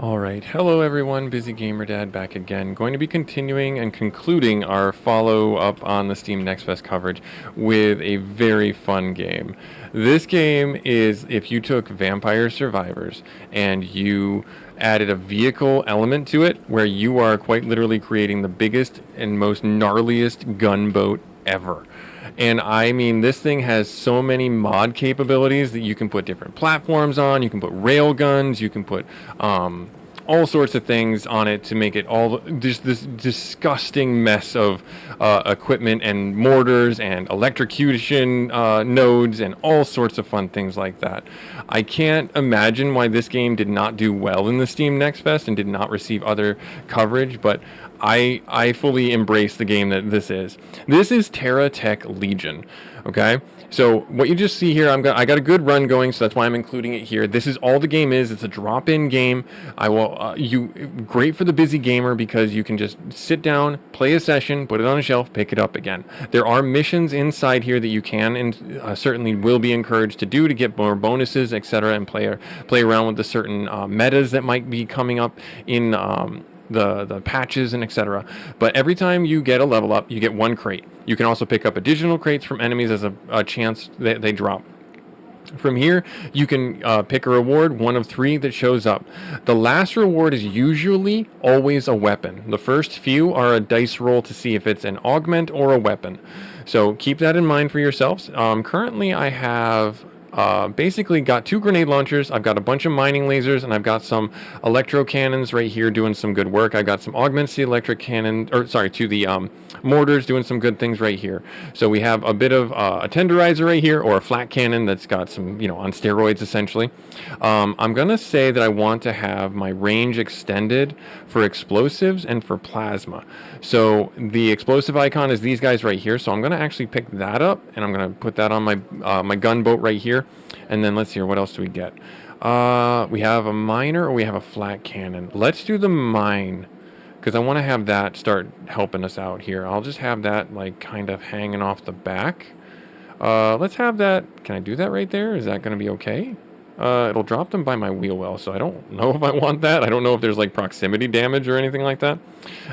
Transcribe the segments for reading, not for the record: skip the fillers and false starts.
All right, hello everyone, busygamerdad back again. Going to be continuing and concluding our follow-up on the Steam Next Fest coverage with a very fun game. This game is if you took Vampire Survivors and you added a vehicle element to it where you are quite literally creating the biggest and most gnarliest gunboat ever. And I mean, this thing has so many mod capabilities that you can put different platforms on. You can put rail guns. You can put all sorts of things on it to make it all just this disgusting mess of equipment and mortars and electrocution nodes and all sorts of fun things like that. I can't imagine why this game did not do well in the Steam Next Fest and did not receive other coverage, but I fully embrace the game that this is. This is TerraTech Legion, okay? So what you just see here, I got a good run going, so that's why I'm including it here. This is all the game is. It's a drop-in game. I will great for the busy gamer because you can just sit down, play a session, put it on a shelf, pick it up again. There are missions inside here that you can and certainly will be encouraged to do to get more bonuses, etc., and play around with the certain metas that might be coming up in the patches and etc. But every time you get a level up, you get one crate. You can also pick up additional crates from enemies as a chance that they drop. From here, you can pick a reward, one of three that shows up. The last reward is usually always a weapon. The first few are a dice roll to see if it's an augment or a weapon. So keep that in mind for yourselves. Currently, I have basically got two grenade launchers. I've got a bunch of mining lasers, and I've got some electro cannons right here doing some good work. I've got some augments to the electric cannon, or sorry, to the mortars doing some good things right here. So we have a bit of a tenderizer right here, or a flat cannon that's got some, on steroids essentially. I'm gonna say that I want to have my range extended for explosives and for plasma. So the explosive icon is these guys right here. So I'm gonna actually pick that up, and I'm gonna put that on my gunboat right here. And then let's see here, what else do we get? We have a miner or we have a flat cannon. Let's do the mine because I want to have that start helping us out here. I'll just have that like kind of hanging off the back. Let's have that. Can I do that right there? Is that going to be okay? It'll drop them by my wheel well, so I don't know if I want that. I don't know if there's like proximity damage or anything like that.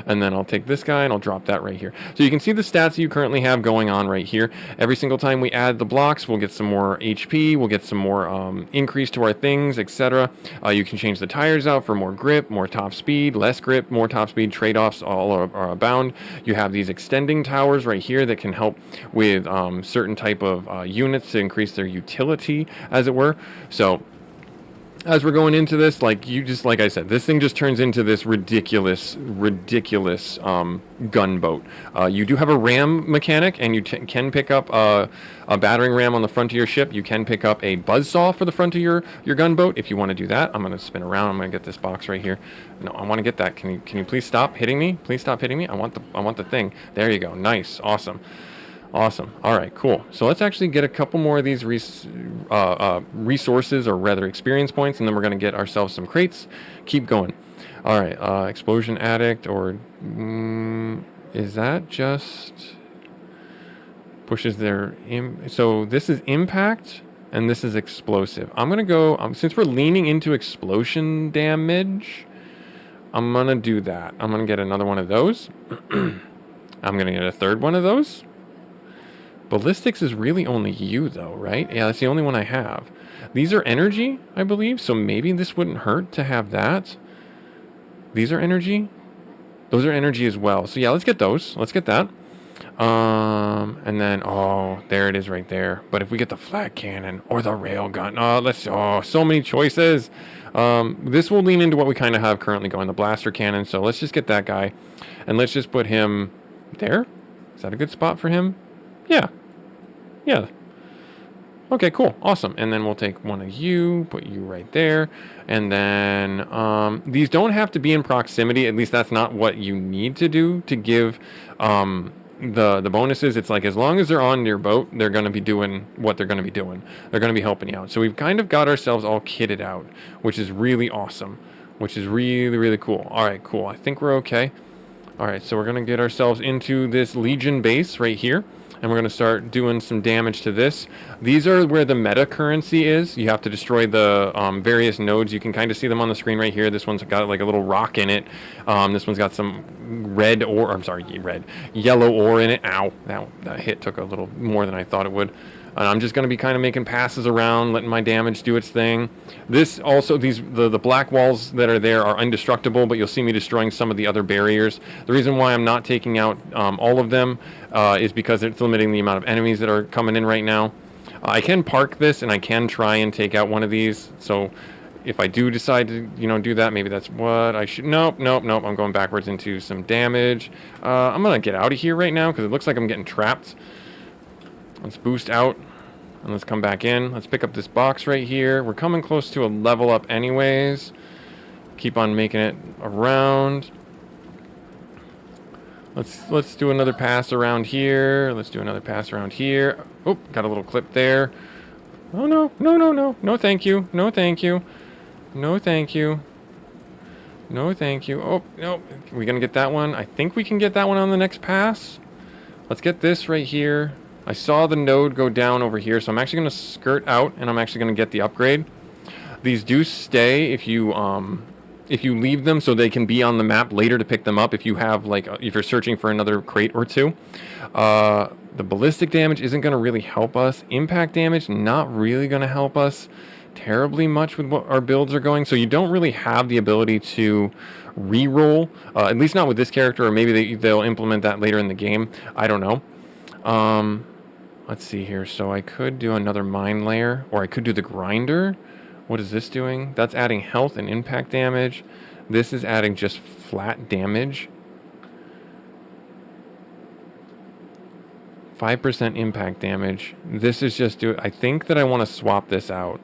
And then I'll take this guy and I'll drop that right here. So you can see the stats that you currently have going on right here. Every single time we add the blocks, we'll get some more HP, we'll get some more increase to our things, etc. You can change the tires out for more grip, more top speed, less grip, more top speed. Trade-offs all are abound. You have these extending towers right here that can help with certain type of units to increase their utility, as it were. So as we're going into this, like I said, this thing just turns into this ridiculous gunboat. You do have a ram mechanic, and you can pick up a battering ram on the front of your ship. You can pick up a buzzsaw for the front of your gunboat if you want to do that. I'm going to spin around. I'm going to get this box right here. No, I want to get that. Can you please stop hitting me? Please stop hitting me. I want the thing. There you go. Nice. Awesome. Awesome. All right, cool. So let's actually get a couple more of these resources, or rather experience points, and then we're going to get ourselves some crates. Keep going. All right, explosion addict, or is that just pushes their... So this is impact, and this is explosive. I'm going to go, since we're leaning into explosion damage, I'm going to do that. I'm going to get another one of those. I'm going to get a third one of those. Ballistics is really only you, though, right? Yeah, that's the only one I have. These are energy, I believe, so maybe this wouldn't hurt to have that. These are energy. Those are energy as well. So yeah, let's get those. Let's get that. And then, oh, there it is right there. But if we get the flat cannon or the rail gun, so many choices. This will lean into what we kind of have currently going, the blaster cannon. So let's just get that guy, and let's just put him there. Is that a good spot for him? Yeah. Yeah. Okay, cool. Awesome. And then we'll take one of you, put you right there. And then these don't have to be in proximity. At least that's not what you need to do to give the bonuses. It's like as long as they're on your boat, they're going to be doing what they're going to be doing. They're going to be helping you out. So we've kind of got ourselves all kitted out, which is really awesome, which is really, really cool. All right, cool. I think we're okay. All right, so we're going to get ourselves into this Legion base right here. and we're going to start doing some damage to this. These are where the meta currency is. You have to destroy the various nodes. You can kind of see them on the screen right here. This one's got like a little rock in it. This one's got some yellow ore in it. Ow, that hit took a little more than I thought it would. And I'm just going to be kind of making passes around, letting my damage do its thing. This also, the black walls that are there are indestructible, but you'll see me destroying some of the other barriers. The reason why I'm not taking out all of them is because it's limiting the amount of enemies that are coming in right now. I can park this, and I can try and take out one of these. So if I do decide to, do that, maybe that's what I should. Nope. I'm going backwards into some damage. I'm going to get out of here right now because it looks like I'm getting trapped. Let's boost out, and let's come back in. Let's pick up this box right here. We're coming close to a level up anyways. Keep on making it around. Let's do another pass around here. Let's do another pass around here. Oh, got a little clip there. Oh, no. No, thank you. No, thank you. No, thank you. No, thank you. Oh, no. Are we going to get that one? I think we can get that one on the next pass. Let's get this right here. I saw the node go down over here, so I'm actually going to skirt out, and I'm actually going to get the upgrade. These do stay if you leave them, so they can be on the map later to pick them up if you have, if you're searching for another crate or two. The ballistic damage isn't going to really help us. Impact damage, not really going to help us terribly much with what our builds are going, so you don't really have the ability to re-roll, at least not with this character, or maybe they'll implement that later in the game. I don't know. Let's see here. So I could do another mine layer, or I could do the grinder. What is this doing? That's adding health and impact damage. This is adding just flat damage. 5% impact damage. This is just I think that I want to swap this out.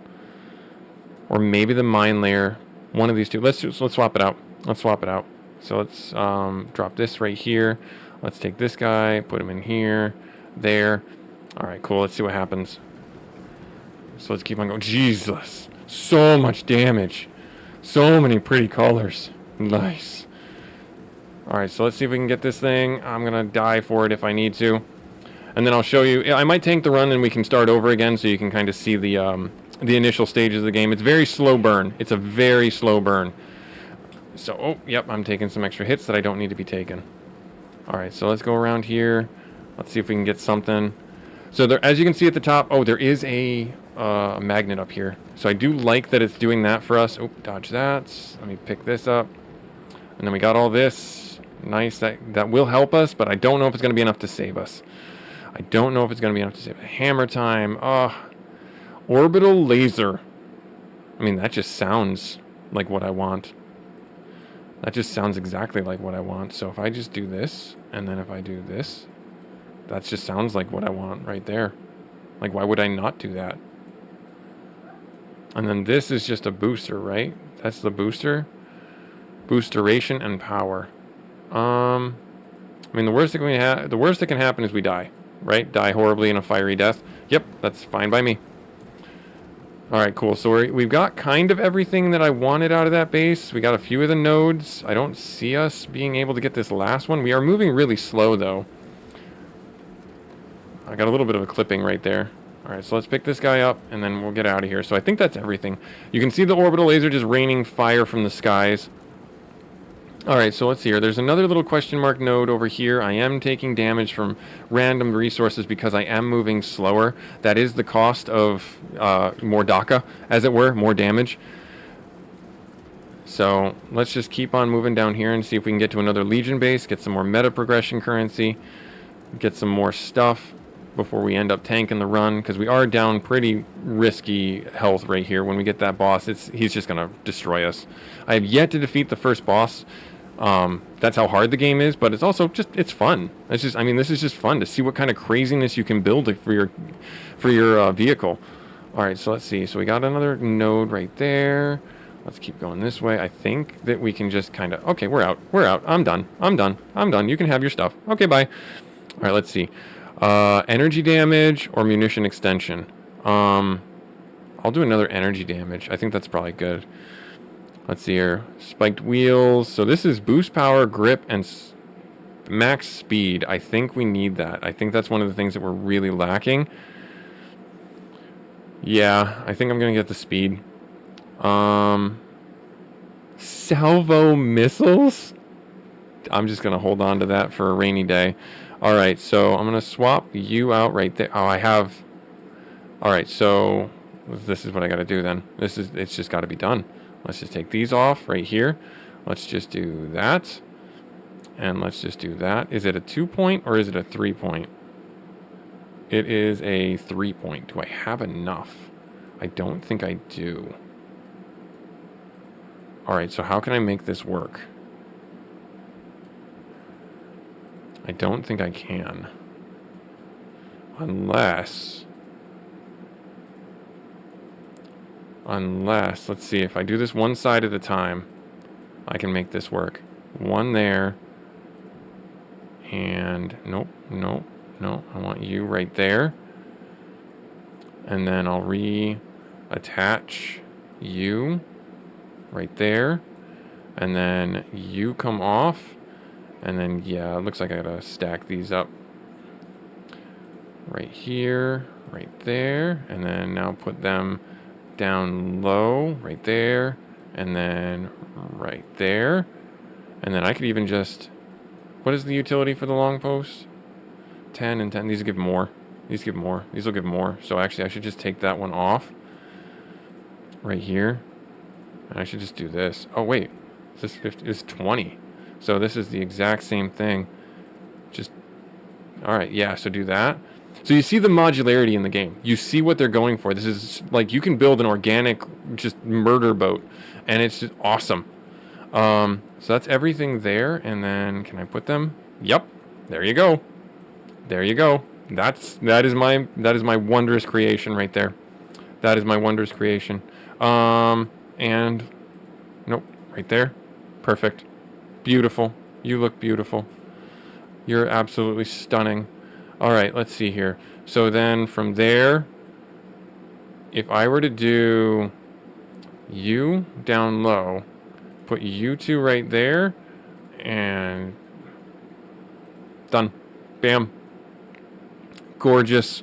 Or maybe the mine layer. One of these two. Let's swap it out. Let's swap it out. So let's drop this right here. Let's take this guy, put him in here, there. All right, cool. Let's see what happens. So let's keep on going. Jesus. So much damage. So many pretty colors. Nice. All right, so let's see if we can get this thing. I'm going to die for it if I need to. And then I'll show you. I might tank the run and we can start over again so you can kind of see the initial stages of the game. It's very slow burn. It's a very slow burn. So, oh, yep, I'm taking some extra hits that I don't need to be taking. All right, so let's go around here. Let's see if we can get something. So there, as you can see at the top, oh, there is a magnet up here. So I do like that it's doing that for us. Oh, dodge that. Let me pick this up. And then we got all this. Nice. That will help us, but I don't know if it's going to be enough to save us. I don't know if it's going to be enough to save us. Hammer time. Orbital laser. I mean, that just sounds like what I want. That just sounds exactly like what I want. So if I just do this, and then if I do this, that just sounds like what I want right there. Like, why would I not do that? And then this is just a booster, right? That's the booster. Boosteration and power. I mean, the worst that can happen is we die, right? Die horribly in a fiery death. Yep, that's fine by me. All right, cool. So we've got kind of everything that I wanted out of that base. We got a few of the nodes. I don't see us being able to get this last one. We are moving really slow, though. I got a little bit of a clipping right there. All right, so let's pick this guy up, and then we'll get out of here. So I think that's everything. You can see the orbital laser just raining fire from the skies. All right, so let's see here. There's another little question mark node over here. I am taking damage from random resources because I am moving slower. That is the cost of more DACA, as it were, more damage. So let's just keep on moving down here and see if we can get to another Legion base, get some more meta progression currency, get some more stuff before we end up tanking the run, because we are down pretty risky health right here. When we get that boss, he's just going to destroy us. I have yet to defeat the first boss. That's how hard the game is, but it's also it's fun. This is just fun to see what kind of craziness you can build for your vehicle. All right, so let's see. So we got another node right there. Let's keep going this way. I think that we can just kind of... Okay, we're out. I'm done. You can have your stuff. Okay, bye. All right, let's see. Energy damage or munition extension. I'll do another energy damage. I think that's probably good. Let's see here. Spiked wheels. So this is boost power, grip, and Max speed. I think we need that. I think that's one of the things that we're really lacking. Yeah, I think I'm going to get the speed. Salvo missiles? I'm just going to hold on to that for a rainy day. All right, so I'm going to swap you out right there. Oh, I have... All right, so this is what I got to do then. It's just got to be done. Let's just take these off right here. Let's just do that. And let's just do that. Is it a 2-point or is it a 3-point? It is a 3-point. Do I have enough? I don't think I do. All right, so how can I make this work? I don't think I can. Unless, let's see, if I do this one side at a time, I can make this work. One there. And nope, nope, no. I want you right there. And then I'll reattach you right there. And then you come off. And then, yeah, it looks like I gotta stack these up. Right here, right there. And then now put them down low, right there. And then right there. And then I could even just... What is the utility for the long post? 10 and 10. These give more. These give more. These will give more. So actually, I should just take that one off. Right here. And I should just do this. Oh, wait. This 50 is 20. So this is the exact same thing. Just... Alright, yeah, so do that. So you see the modularity in the game. You see what they're going for. This is like you can build an organic just murder boat. And it's just awesome. So that's everything there. And then can I put them? Yep. There you go. There you go. That is my wondrous creation right there. That is my wondrous creation. And nope, right there. Perfect. Beautiful. You look beautiful. You're absolutely stunning. All right, let's see here. So then from there, if I were to do you down low, put you two right there, and done. Bam. Gorgeous.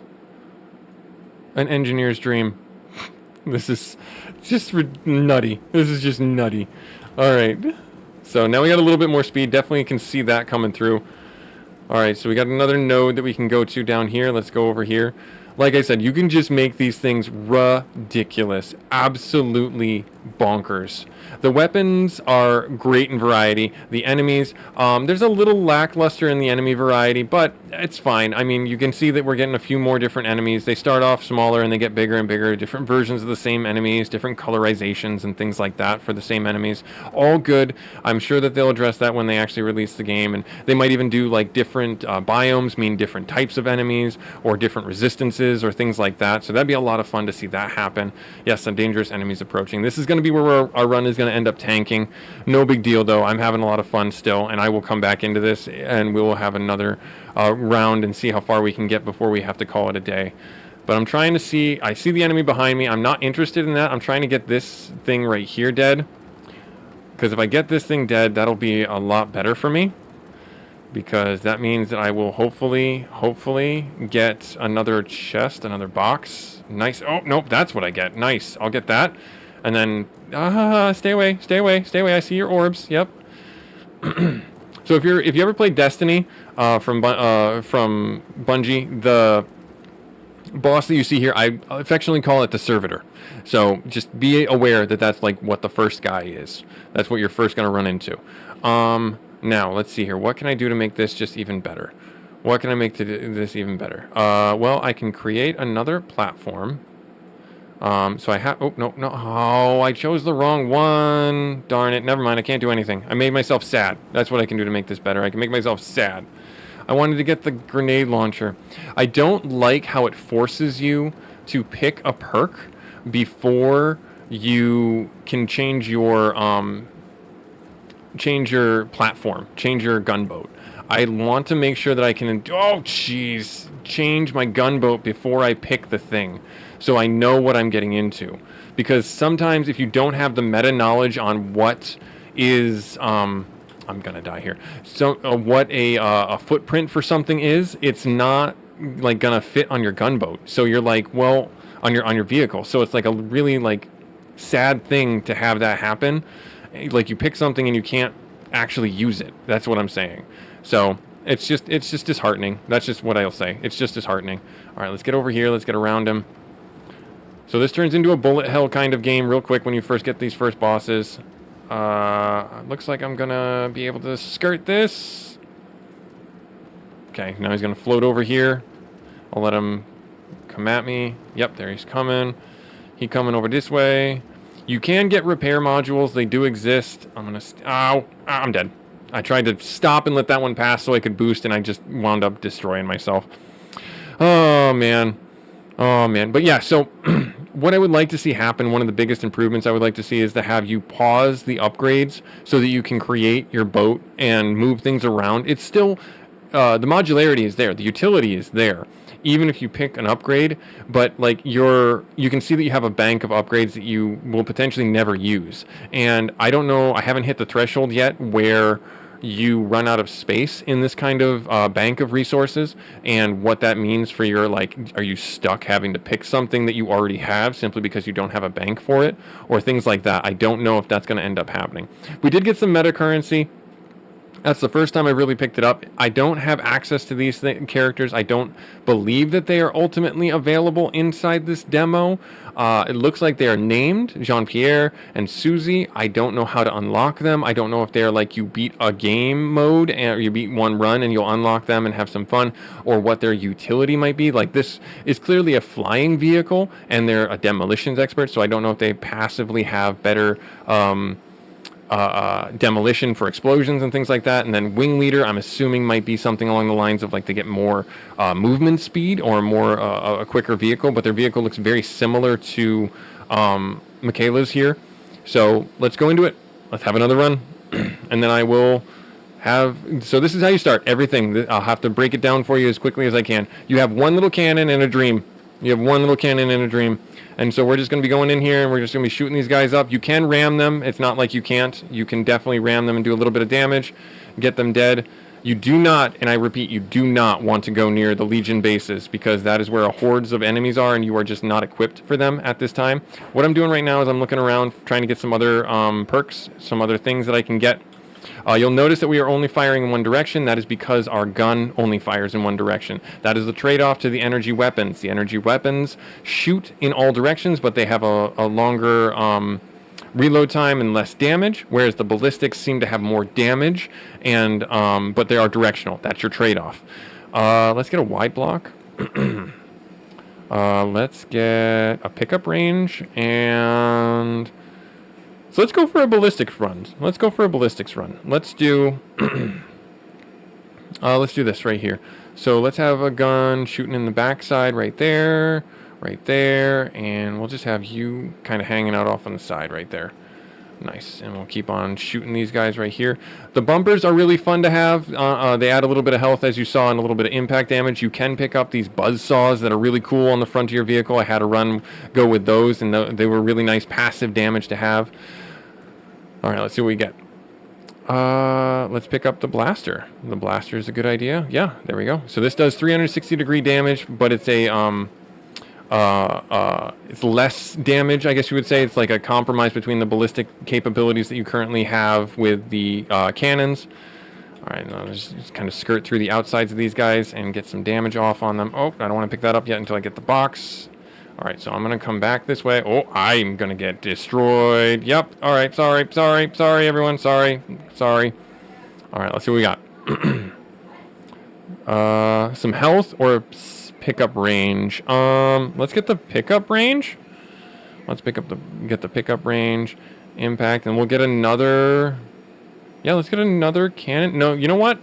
An engineer's dream. This is just nutty. This is just nutty. All right. So now we got a little bit more speed. Definitely can see that coming through. All right, so we got another node that we can go to down here. Let's go over here. Like I said, you can just make these things ridiculous. Absolutely bonkers. The weapons are great in variety. The enemies, there's a little lackluster in the enemy variety, but it's fine. I mean, you can see that we're getting a few more different enemies. They start off smaller and they get bigger and bigger. Different versions of the same enemies, different colorizations and things like that for the same enemies. All good. I'm sure that they'll address that when they actually release the game. And they might even do like different biomes, mean different types of enemies or different resistances or things like that. So that'd be a lot of fun to see that happen. Yes, some dangerous enemies approaching. This is going to be where our run is going to end up tanking. No big deal though. I'm having a lot of fun still, and I will come back into this and we will have another round and see how far we can get before we have to call it a day. But I'm trying to see, I see the enemy behind me. I'm not interested in that. I'm trying to get this thing right here dead. Because if I get this thing dead, that'll be a lot better for me. Because that means that I will hopefully get another chest, another box. Nice. Oh, nope, that's what I get. Nice. I'll get that. And then, stay away, stay away, stay away. I see your orbs. Yep. So if you ever played Destiny from Bungie, the boss that you see here, I affectionately call it the servitor. So just be aware that that's like what the first guy is. That's what you're first going to run into. Now, let's see here. What can I do to make this just even better? What can I make this even better? Well, I can create another platform. So I have... Oh, no. Oh, I chose the wrong one. Darn it. Never mind. I can't do anything. I made myself sad. That's what I can do to make this better. I can make myself sad. I wanted to get the grenade launcher. I don't like how it forces you to pick a perk before you can change your platform, change your gunboat. I want to make sure that I can, change my gunboat before I pick the thing, so I know what I'm getting into. Because sometimes if you don't have the meta knowledge on what is I'm gonna die here. So what a footprint for something is, it's not like gonna fit on your gunboat. So you're like, well, on your vehicle. So it's like a really like sad thing to have that happen. Like you pick something and you can't actually use it. That's what I'm saying. So it's just disheartening. That's just what I'll say. It's just disheartening. All right, let's get over here. Let's get around him. So this turns into a bullet hell kind of game real quick when you first get these first bosses. Looks like I'm gonna be able to skirt this. Okay, now he's gonna float over here. I'll let him come at me. Yep, there he's coming. He coming over this way. You can get repair modules. They do exist. I'm gonna... Ow! I'm dead. I tried to stop and let that one pass so I could boost, and I just wound up destroying myself. Oh, man. Oh, man. But yeah, so what I would like to see happen, one of the biggest improvements I would like to see is to have you pause the upgrades so that you can create your boat and move things around. It's still... the modularity is there. The utility is there. Even if you pick an upgrade, but like you can see that you have a bank of upgrades that you will potentially never use. And I don't know, I haven't hit the threshold yet where you run out of space in this kind of bank of resources, and what that means for your, like, are you stuck having to pick something that you already have simply because you don't have a bank for it, or things like that. I don't know if that's going to end up happening. We did get some meta currency. That's the first time I really picked it up. I don't have access to these characters. I don't believe that they are ultimately available inside this demo. It looks like they are named Jean-Pierre and Susie. I don't know how to unlock them. I don't know if they're like you beat a game mode or you beat one run and you'll unlock them and have some fun, or what their utility might be. Like, this is clearly a flying vehicle and they're a demolitions expert, so I don't know if they passively have better... demolition for explosions and things like that. And then wing leader, I'm assuming, might be something along the lines of like they get more movement speed or more a quicker vehicle, but their vehicle looks very similar to Michaela's here. So let's go into it. Let's have another run. And then I will have... So this is how you start everything. I'll have to break it down for you as quickly as I can. You have one little cannon and a dream. You have one little cannon and a dream. And so we're just going to be going in here and we're just going to be shooting these guys up. You can ram them. It's not like you can't. You can definitely ram them and do a little bit of damage, get them dead. You do not, and I repeat, you do not want to go near the Legion bases, because that is where hordes of enemies are and you are just not equipped for them at this time. What I'm doing right now is I'm looking around trying to get some other perks, some other things that I can get. You'll notice that we are only firing in one direction. That is because our gun only fires in one direction. That is the trade-off to the energy weapons. The energy weapons shoot in all directions, but they have a longer reload time and less damage, whereas the ballistics seem to have more damage, and but they are directional. That's your trade-off. Let's get a wide block. Let's get a pickup range, and... So let's go for a ballistics run. Let's do... let's do this right here. So let's have a gun shooting in the backside right there, and we'll just have you kind of hanging out off on the side right there. Nice, and we'll keep on shooting these guys right here. The bumpers are really fun to have. They add a little bit of health, as you saw, and a little bit of impact damage. You can pick up these buzz saws that are really cool on the front of your vehicle. I had a run go with those, and they were really nice passive damage to have. All right, let's see what we get. Let's pick up the blaster. The blaster is a good idea. Yeah, there we go. So this does 360-degree damage, but it's a it's less damage, I guess you would say. It's like a compromise between the ballistic capabilities that you currently have with the cannons. All right, now just kind of skirt through the outsides of these guys and get some damage off on them. Oh, I don't want to pick that up yet until I get the box. All right, so I'm going to come back this way. Oh, I'm going to get destroyed. Yep. All right, sorry, everyone. Sorry. All right, let's see what we got. Some health or pickup range. Let's get the pickup range. Let's get the pickup range, impact, and we'll get another... Yeah, let's get another cannon. No, you know what?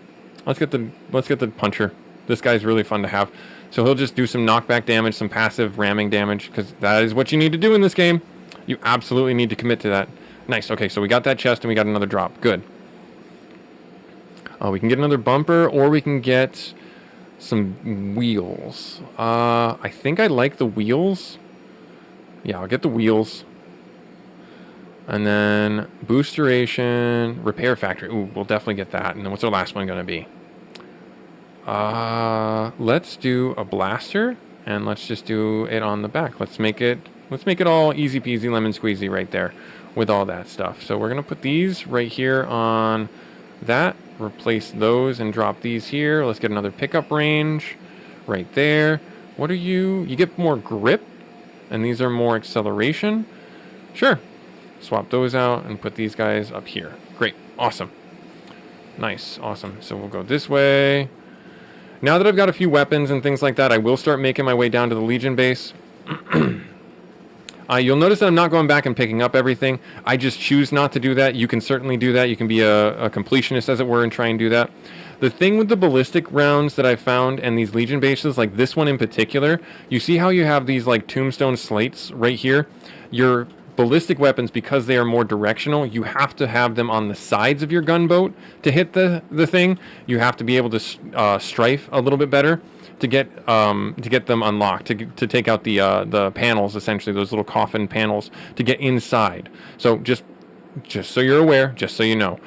Let's get the puncher. This guy's really fun to have. So he'll just do some knockback damage, some passive ramming damage, because that is what you need to do in this game. You absolutely need to commit to that. Nice. Okay, so we got that chest and we got another drop. Good. We can get another bumper, or we can get some wheels. I think I like the wheels. Yeah, I'll get the wheels. And then boost duration, repair factory. Ooh, we'll definitely get that. And then what's our last one going to be? Let's do a blaster, and let's just do it on the back. Let's make it all easy peasy lemon squeezy right there with all that stuff. So we're going to put these right here on that, replace those and drop these here. Let's get another pickup range right there. What are you? You get more grip, and these are more acceleration. Sure. Swap those out and put these guys up here. Great. Awesome. Nice. Awesome. So we'll go this way. Now that I've got a few weapons and things like that, I will start making my way down to the Legion base. You'll notice that I'm not going back and picking up everything. I just choose not to do that. You can certainly do that. You can be a completionist, as it were, and try and do that. The thing with the ballistic rounds that I found and these Legion bases, like this one in particular, you see how you have these like tombstone slates right here? Your ballistic weapons, because they are more directional, you have to have them on the sides of your gunboat to hit the thing. You have to be able to strafe a little bit better to get them unlocked, to take out the panels, essentially those little coffin panels, to get inside. So just so you're aware, just so you know,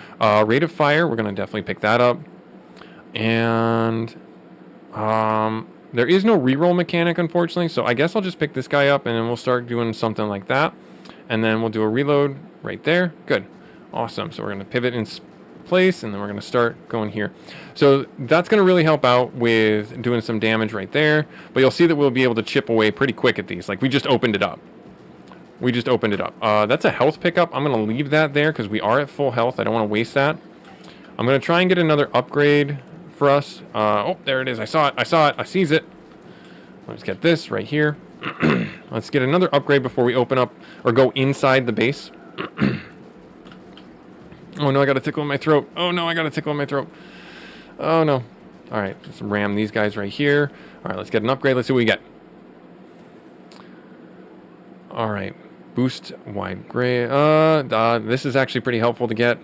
rate of fire, we're gonna definitely pick that up. And there is no reroll mechanic, unfortunately, so I guess I'll just pick this guy up and then we'll start doing something like that. And then we'll do a reload right there. Good. Awesome. So we're going to pivot in place, and then we're going to start going here. So that's going to really help out with doing some damage right there. But you'll see that we'll be able to chip away pretty quick at these. Like, we just opened it up. That's a health pickup. I'm going to leave that there because we are at full health. I don't want to waste that. I'm going to try and get another upgrade for us. Oh, there it is. I saw it. I seize it. Let's get this right here. Let's get another upgrade before we open up or go inside the base. Oh no, I got a tickle in my throat. Oh no, I got a tickle in my throat. Oh no. All right, let's ram these guys right here. All right, let's get an upgrade. Let's see what we get. All right, boost wide gray. This is actually pretty helpful to get.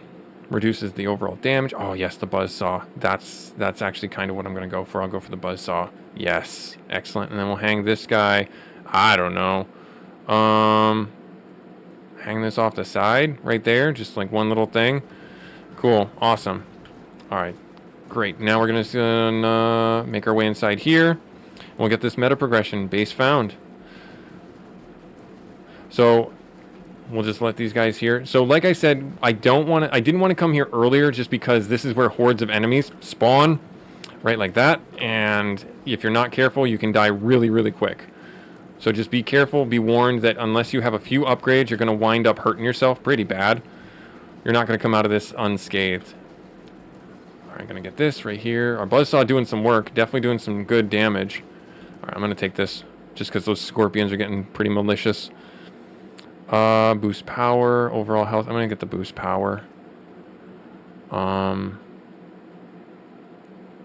Reduces the overall damage. Oh yes, the buzzsaw. That's actually kind of what I'm gonna go for. I'll go for the buzzsaw. Yes, excellent. And then we'll hang this guy. I don't know. Hang this off the side right there, just like one little thing. Cool, awesome. All right, great. Now we're gonna make our way inside here. We'll get this meta progression base found. So we'll just let these guys here. So like I said, I didn't want to come here earlier just because this is where hordes of enemies spawn, right, like that. And if you're not careful, you can die really, really quick. So just be careful, be warned that unless you have a few upgrades, you're going to wind up hurting yourself pretty bad. You're not going to come out of this unscathed. All right, I'm going to get this right here. Our buzzsaw doing some work, definitely doing some good damage. All right, I'm going to take this just because those scorpions are getting pretty malicious. Boost power, overall health. I'm going to get the boost power.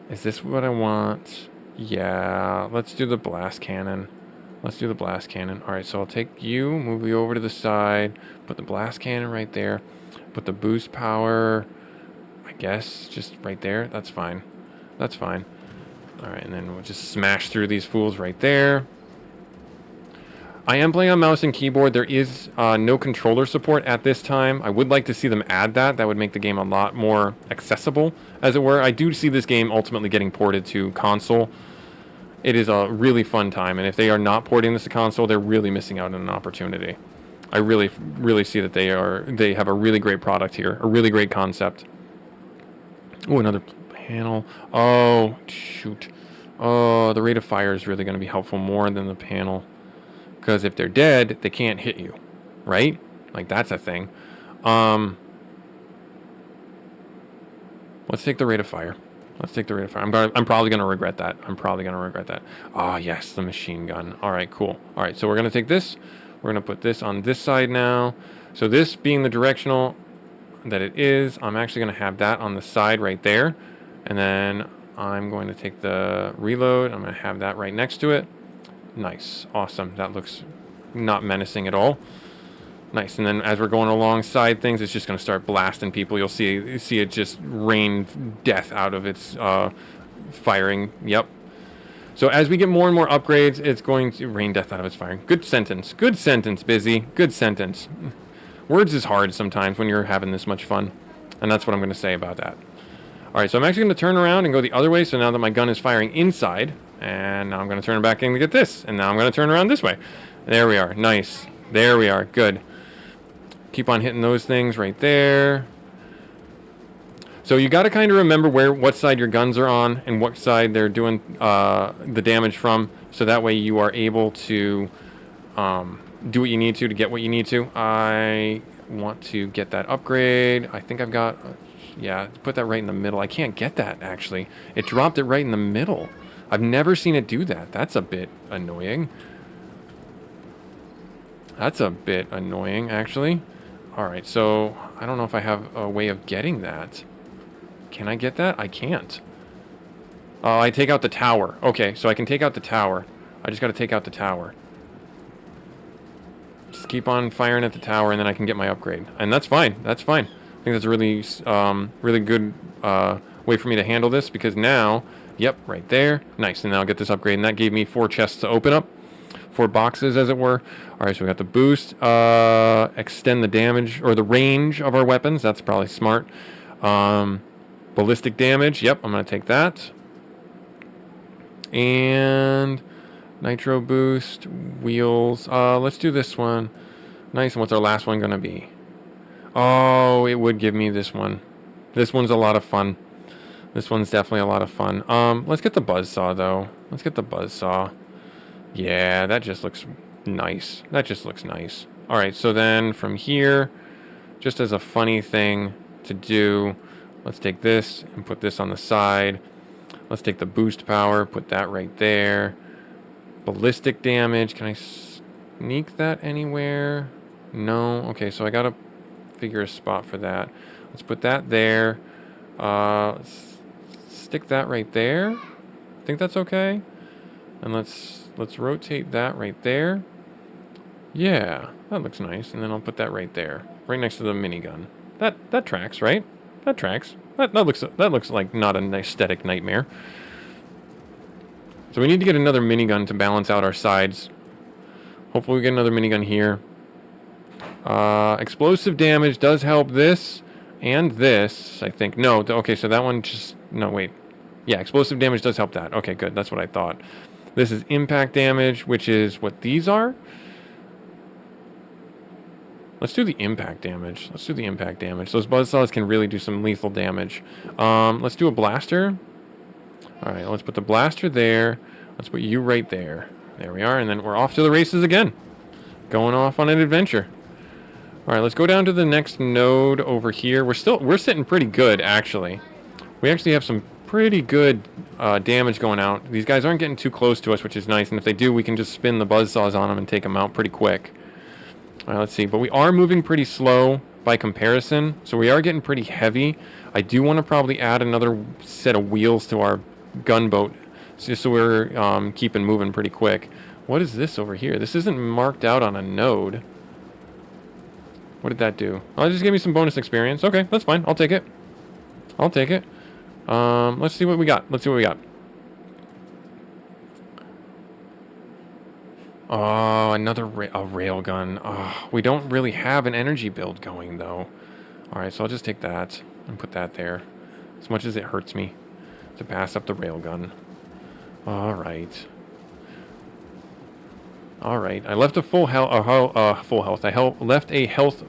Is this what I want? Yeah, let's do the blast cannon. Let's do the blast cannon. All right, so I'll take you, move you over to the side, put the blast cannon right there, put the boost power, I guess, just right there. That's fine. That's fine. All right, and then we'll just smash through these fools right there. I am playing on mouse and keyboard. There is no controller support at this time. I would like to see them add that. That would make the game a lot more accessible, as it were. I do see this game ultimately getting ported to console. It is a really fun time, and if they are not porting this to console, they're really missing out on an opportunity. I really, really see that they have a really great product here, a really great concept. Oh, another panel. Oh, shoot. Oh, the rate of fire is really going to be helpful more than the panel. Because if they're dead, they can't hit you, right? Like, that's a thing. Let's take the rate of fire. Let's take the rate of fire. I'm probably going to regret that. Ah, yes, the machine gun. All right, cool. All right, so we're going to take this. We're going to put this on this side now. So this being the directional that it is, I'm actually going to have that on the side right there. And then I'm going to take the reload. I'm going to have that right next to it. Nice. Awesome. That looks not menacing at all. Nice. And then as we're going alongside things, it's just going to start blasting people. You'll see it just rain death out of its firing. Yep. So as we get more and more upgrades, it's going to rain death out of its firing. Good sentence. Good sentence, Busy. Good sentence. Words is hard sometimes when you're having this much fun. And that's what I'm going to say about that. Alright, so I'm actually going to turn around and go the other way. So now that my gun is firing inside, and now I'm going to turn it back in to get this. And now I'm going to turn around this way. There we are. Nice. There we are. Good. Keep on hitting those things right there. So you got to kind of remember what side your guns are on and what side they're doing the damage from. So that way you are able to do what you need to get what you need to. I want to get that upgrade. I think I've got... yeah, put that right in the middle. I can't get that, actually. It dropped it right in the middle. I've never seen it do that. That's a bit annoying. That's a bit annoying, actually. Alright, so I don't know if I have a way of getting that. Can I get that? I can't. Oh, I take out the tower. Okay, so I can take out the tower. I just got to take out the tower. Just keep on firing at the tower, and then I can get my upgrade. And that's fine. That's fine. I think that's a really, really good way for me to handle this, because now, yep, right there. Nice, and now I'll get this upgrade, and that gave me 4 chests to open up. 4 boxes, as it were. Alright, so we got the boost, extend the damage, or the range of our weapons. That's probably smart. Ballistic damage, yep, I'm going to take that. And nitro boost, wheels. Let's do this one. Nice, and what's our last one going to be? Oh, it would give me this one. This one's a lot of fun. This one's definitely a lot of fun. Let's get the buzzsaw, though. Let's get the buzzsaw. Yeah, that just looks nice. That just looks nice. Alright, so then from here, just as a funny thing to do, let's take this and put this on the side. Let's take the boost power, put that right there. Ballistic damage, can I sneak that anywhere? No. Okay, so I gotta figure a spot for that. Let's put that there. Let's stick that right there. I think that's okay. And let's rotate that right there. Yeah, that looks nice. And then I'll put that right there, right next to the minigun. That tracks, right? That tracks. That looks like not an aesthetic nightmare. So we need to get another minigun to balance out our sides. Hopefully we get another minigun here. Explosive damage does help this and this, I think. No, okay, so that one just... no, wait. Yeah, explosive damage does help that. Okay, good. That's what I thought. This is impact damage, which is what these are. Let's do the impact damage. Let's do the impact damage. Those buzzsaws can really do some lethal damage. Let's do a blaster. Alright, let's put the blaster there. Let's put you right there. There we are, and then we're off to the races again. Going off on an adventure. Alright, let's go down to the next node over here. We're sitting pretty good, actually. We actually have some pretty good damage going out. These guys aren't getting too close to us, which is nice. And if they do, we can just spin the buzzsaws on them and take them out pretty quick. Alright, let's see. But we are moving pretty slow by comparison. So we are getting pretty heavy. I do want to probably add another set of wheels to our gunboat, just so we're keeping moving pretty quick. What is this over here? This isn't marked out on a node. What did that do? Oh, it just gave me some bonus experience. Okay, that's fine. I'll take it. I'll take it. Let's see what we got. Let's see what we got. Oh, another railgun. Oh, we don't really have an energy build going, though. Alright, so I'll just take that and put that there. As much as it hurts me to pass up the railgun. Alright. Alright, I left a full health. I left a health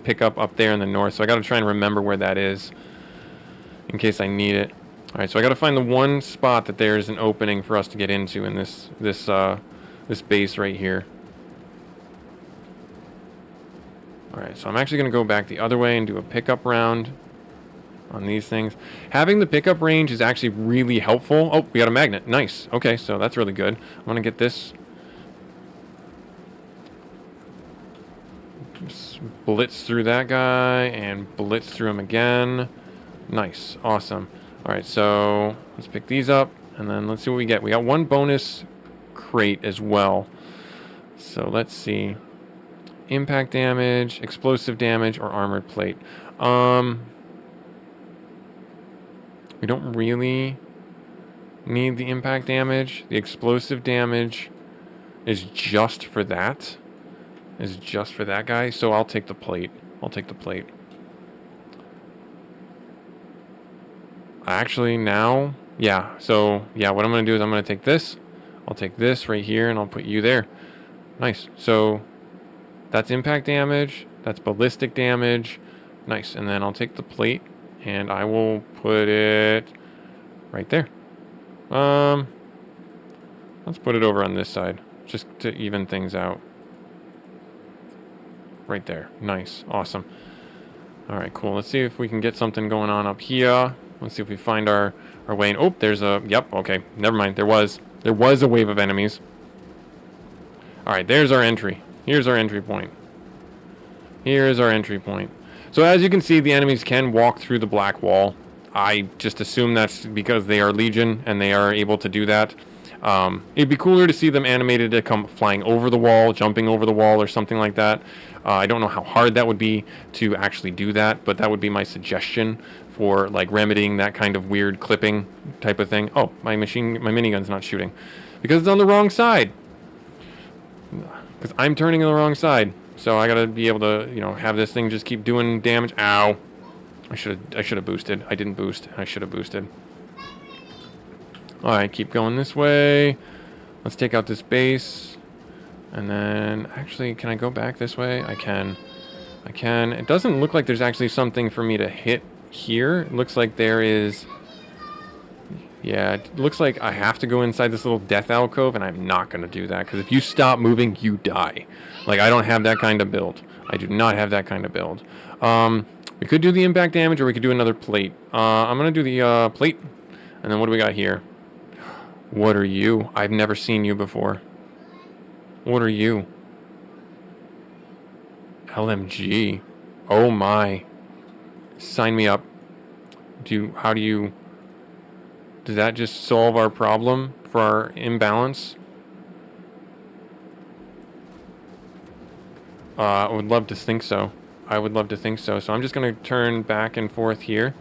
pickup up there in the north, so I gotta try and remember where that is in case I need it. Alright, so I gotta find the one spot that there's an opening for us to get into in this base right here. Alright, so I'm actually gonna go back the other way and do a pickup round on these things. Having the pickup range is actually really helpful. Oh, we got a magnet. Nice. Okay, so that's really good. I'm gonna get this. Just blitz through that guy and blitz through him again. Nice. Awesome. Alright, so let's pick these up and then let's see what we get. We got one bonus crate as well. So let's see. Impact damage, explosive damage, or armored plate. We don't really need the impact damage. The explosive damage is just for that. is just for that guy, so I'll take the plate. I'll take the plate. Actually, now, yeah, so, yeah, what I'm going to do is I'm going to take this. I'll take this right here, and I'll put you there. Nice. So, that's impact damage. That's ballistic damage. Nice. And then I'll take the plate, and I will put it right there. Let's put it over on this side, just to even things out. Right there. Nice. Awesome. All right, cool. Let's see if we can get something going on up here. Let's see if we find our way in. Oh, there's a... Yep, okay. Never mind. There was a wave of enemies. All right, there's our entry. Here's our entry point. Here's our entry point. So as you can see, the enemies can walk through the black wall. I just assume that's because they are Legion and they are able to do that. It'd be cooler to see them animated to come flying over the wall, jumping over the wall, or something like that. I don't know how hard that would be to actually do that, but that would be my suggestion for like remedying that kind of weird clipping type of thing. Oh, my minigun's not shooting because it's on the wrong side. Because I'm turning on the wrong side, so I gotta be able to, you know, have this thing just keep doing damage. Ow! I should have boosted. I didn't boost. I should have boosted. Alright, keep going this way. Let's take out this base. And then, actually, can I go back this way? I can. I can. It doesn't look like there's actually something for me to hit here. It looks like there is... Yeah, it looks like I have to go inside this little death alcove, and I'm not going to do that. Because if you stop moving, you die. Like, I don't have that kind of build. I do not have that kind of build. We could do the impact damage, or we could do another plate. I'm going to do the plate. And then what do we got here? What are you? I've never seen you before. What are you? LMG. Oh my. Sign me up. How do you... Does that just solve our problem for our imbalance? I would love to think so. I would love to think so. So I'm just going to turn back and forth here.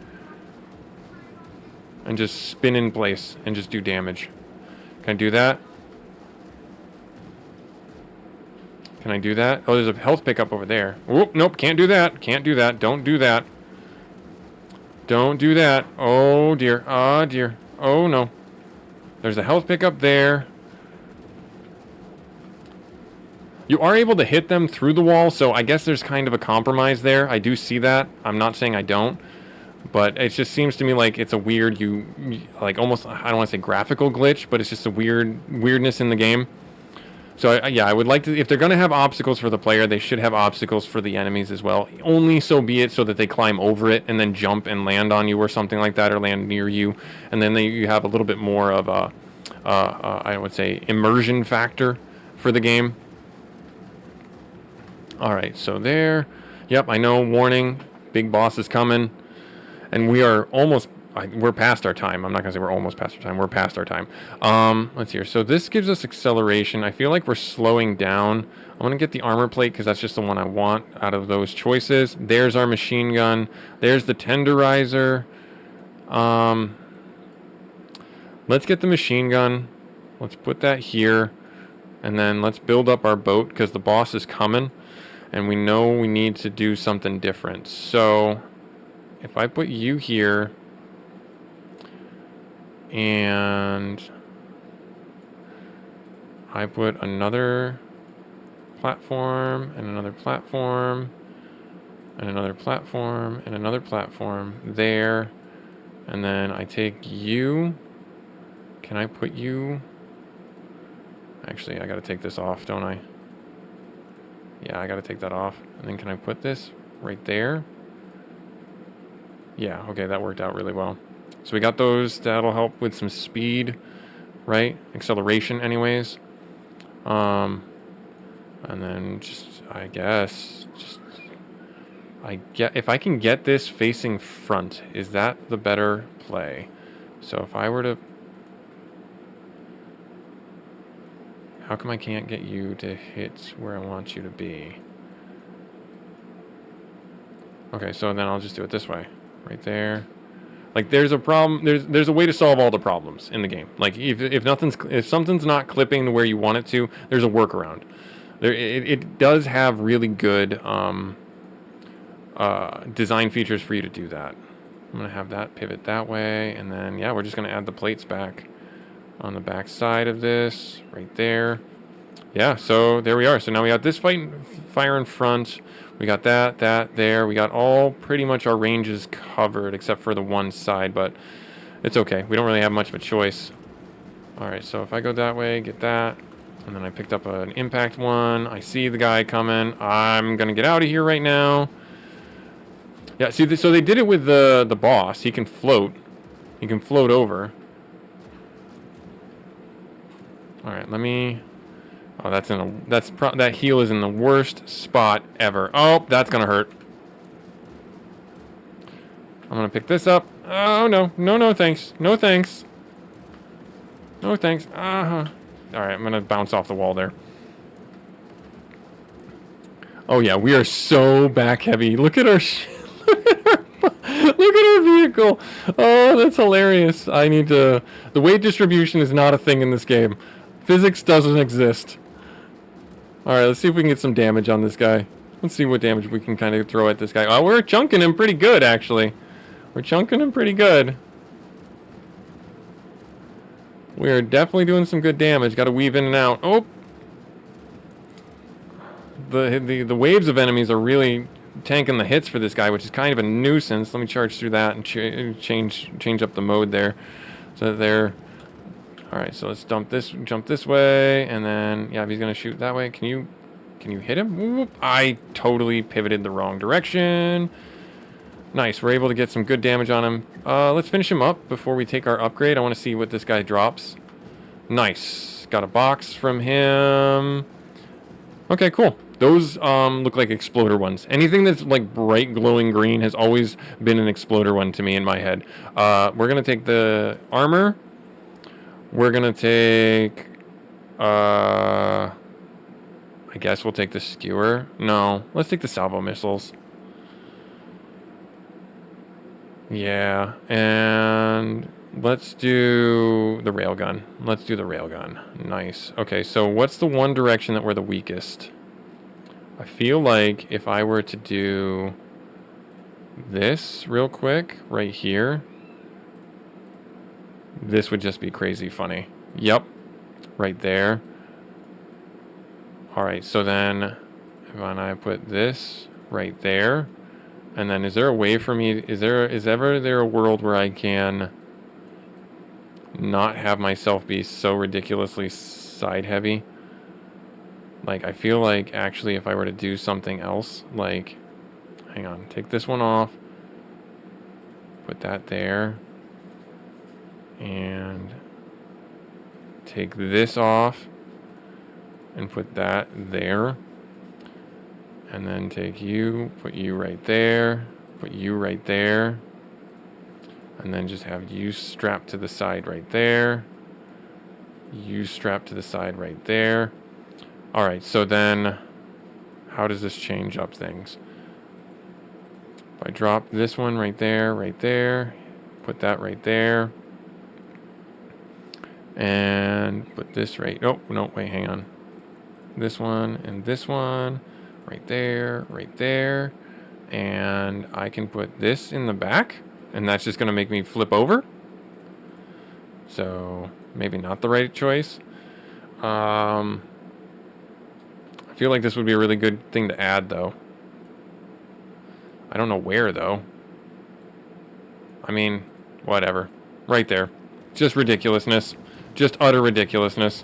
And just spin in place and just do damage. Can I do that? Can I do that? Oh, there's a health pickup over there. Oh, nope, can't do that. Can't do that. Don't do that. Don't do that. Oh, dear. Oh, dear. Oh, no. There's a health pickup there. You are able to hit them through the wall, so I guess there's kind of a compromise there. I do see that. I'm not saying I don't. But it just seems to me like it's a weird, like almost, I don't want to say graphical glitch, but it's just a weirdness in the game. So yeah, I would like to, if they're going to have obstacles for the player, they should have obstacles for the enemies as well. Only so be it so that they climb over it and then jump and land on you or something like that, or land near you. And then you have a little bit more of a, I would say, immersion factor for the game. All right, so there. Yep, I know, warning, big boss is coming. And we are almost, we're past our time. I'm not going to say we're almost past our time. We're past our time. Let's see here. So this gives us acceleration. I feel like we're slowing down. I'm going to get the armor plate because that's just the one I want out of those choices. There's our machine gun. There's the tenderizer. Let's get the machine gun. Let's put that here. And then let's build up our boat because the boss is coming. And we know we need to do something different. So... if I put you here, and I put another platform, and another platform, and another platform, and another platform there, and then I take you, can I put you, actually I gotta take this off, don't I? Yeah, I gotta take that off, and then can I put this right there? Yeah, okay, that worked out really well. So we got those. That'll help with some speed, right? Acceleration, anyways. And then just, I guess, if I can get this facing front, is that the better play? So if I were to... How come I can't get you to hit where I want you to be? Okay, so then I'll just do it this way. Right there. Like there's a problem, there's a way to solve all the problems in the game. Like if something's not clipping the where you want it to, there's a workaround. It does have really good design features for you to do that. I'm going to have that pivot that way, and then, yeah, we're just going to add the plates back on the back side of this, right there. Yeah, so there we are. So now we got this fire in front. We got that there. We got all pretty much our ranges covered, except for the one side, but it's okay. We don't really have much of a choice. All right, so if I go that way, get that, and then I picked up an impact one. I see the guy coming. I'm going to get out of here right now. Yeah, see, so they did it with the boss. He can float. He can float over. All right, let me... Oh, that heel is in the worst spot ever. Oh, that's gonna hurt. I'm gonna pick this up. Oh, no. No, thanks. No, thanks. No, thanks. All right, I'm gonna bounce off the wall there. Oh, yeah, we are so back heavy. Look at our... Look at our vehicle. Oh, that's hilarious. I need to... The weight distribution is not a thing in this game. Physics doesn't exist. Alright, let's see if we can get some damage on this guy. Let's see what damage we can kind of throw at this guy. Oh, we're chunking him pretty good, actually. We're chunking him pretty good. We are definitely doing some good damage. Got to weave in and out. Oh! The waves of enemies are really tanking the hits for this guy, which is kind of a nuisance. Let me charge through that and change up the mode there. So that they're... Alright, so let's jump this way, and then, yeah, if he's going to shoot that way, can you hit him? Whoop. I totally pivoted the wrong direction. Nice, we're able to get some good damage on him. Let's finish him up before we take our upgrade. I want to see what this guy drops. Nice, got a box from him. Okay, cool. Those look like exploder ones. Anything that's like bright glowing green has always been an exploder one to me in my head. We're going to take the armor. We're going to take, I guess we'll take the skewer. No, let's take the salvo missiles. Yeah, and let's do the railgun. Let's do the railgun. Nice. Okay, so what's the one direction that we're the weakest? I feel like if I were to do this real quick, right here, this would just be crazy funny. Yep. Right there. Alright, so then when I put this right there, and then is there a way for me, is ever there a world where I can not have myself be so ridiculously side heavy? Like, I feel like actually if I were to do something else, like, hang on, take this one off, put that there, and take this off and put that there, and then take you, put you right there, put you right there, and then just have you strapped to the side right there, you strapped to the side right there. Alright, so then how does this change up things? If I drop this one right there, put that right there, and put this right... Oh, no, wait, hang on. This one and this one. Right there. And I can put this in the back. And that's just going to make me flip over. So, maybe not the right choice. I feel like this would be a really good thing to add, though. I don't know where, though. I mean, whatever. Right there. Just ridiculousness. Just utter ridiculousness.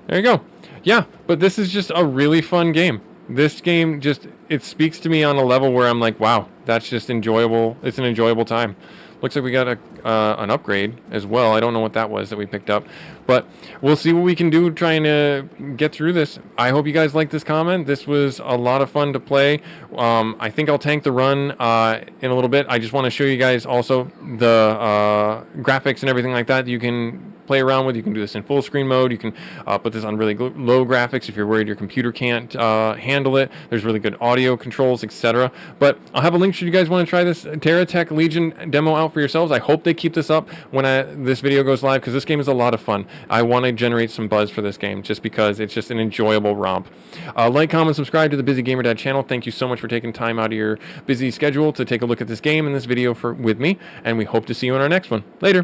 There you go. Yeah, but this is just a really fun game. This game just, it speaks to me on a level where I'm like, wow, that's just enjoyable. It's an enjoyable time. Looks like we got an upgrade as well. I don't know what that was that we picked up, but we'll see what we can do trying to get through this. I hope you guys like this comment. This was a lot of fun to play. I think I'll tank the run in a little bit. I just want to show you guys also the graphics and everything like that you can play around with. You can do this in full screen mode. You can put this on really low graphics if you're worried your computer can't handle it. There's really good audio controls, etc. But I'll have a link should you guys want to try this TerraTech Legion demo out for yourselves. I hope they keep this up when this video goes live, because this game is a lot of fun. I want to generate some buzz for this game just because it's just an enjoyable romp. Like, comment, subscribe to the Busy Gamer Dad channel. Thank you so much for taking time out of your busy schedule to take a look at this game and this video with me, and we hope to see you in our next one. Later.